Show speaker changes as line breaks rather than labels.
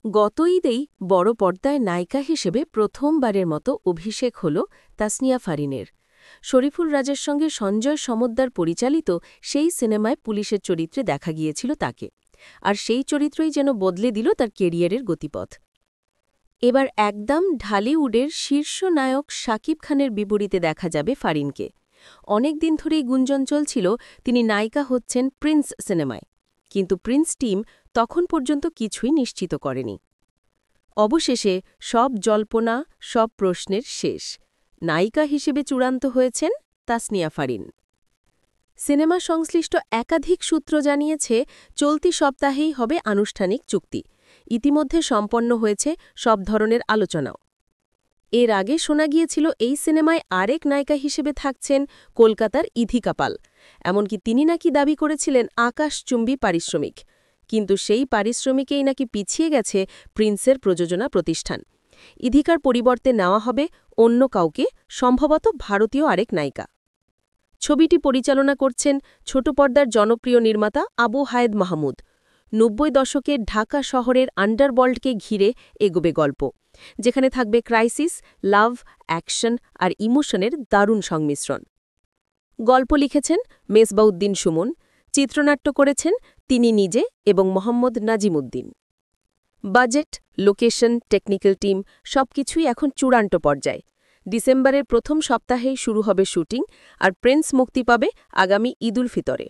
গত ঈদেই বড় পর্দায় নায়িকা হিসেবে প্রথমবারের মতো অভিষেক হল তাসনিয়া ফারিনের। শরীফুল রাজের সঙ্গে সঞ্জয় সমদ্দার পরিচালিত সেই সিনেমায় পুলিশের চরিত্রে দেখা গিয়েছিল তাকে, আর সেই চরিত্রই যেন বদলে দিল তার কেরিয়ারের গতিপথ। এবার একদম ঢালিউডের শীর্ষ নায়ক শাকিব খানের বিপরীতে দেখা যাবে ফারিনকে। অনেক দিন ধরেই গুঞ্জন চলছিল তিনি নায়িকা হচ্ছেন প্রিন্স সিনেমায়, কিন্তু প্রিন্স টিম তখন পর্যন্ত কিছুই নিশ্চিত করেনি। অবশেষে সব জল্পনা, সব প্রশ্নের শেষ। নায়িকা হিসেবে চূড়ান্ত হয়েছেন তাসনিয়া ফারিন। সিনেমা সংশ্লিষ্ট একাধিক সূত্র জানিয়েছে, চলতি সপ্তাহেই হবে আনুষ্ঠানিক চুক্তি। ইতিমধ্যে সম্পন্ন হয়েছে সব ধরনের আলোচনাও। এর আগে শোনা গিয়েছিল এই সিনেমায় আরেক নায়িকা হিসেবে থাকছেন কলকাতার ইধিকা পাল। এমনকি তিনি নাকি দাবি করেছিলেন আকাশচুম্বী পারিশ্রমিক, কিন্তু সেই পারিশ্রমিকেই নাকি পিছিয়ে গেছে প্রিন্সের প্রযোজনা প্রতিষ্ঠান। ইধিকার পরিবর্তে নেওয়া হবে অন্য কাউকে, সম্ভবত ভারতীয় আরেক নায়িকা। ছবিটি পরিচালনা করছেন ছোট পর্দার জনপ্রিয় নির্মাতা আবু হায়েদ মাহমুদ। ৯০ দশকের ঢাকা শহরের আন্ডারওয়ার্ল্ডকে ঘিরে এগোবে গল্প, যেখানে থাকবে ক্রাইসিস, লাভ, অ্যাকশন আর ইমোশনের দারুণ সংমিশ্রণ। গল্প লিখেছেন মেসবাউদ্দিন সুমন, চিত্রনাট্য করেছেন তিনি নিজে এবং Mohammad Nazimuddin. Budget, location, technical team সবকিছুই এখন চূড়ান্ত পর্যায়ে। ডিসেম্বরের প্রথম সপ্তাহেই শুরু হবে শুটিং, আর প্রিন্স মুক্তি পাবে আগামী ঈদুল ফিতরে।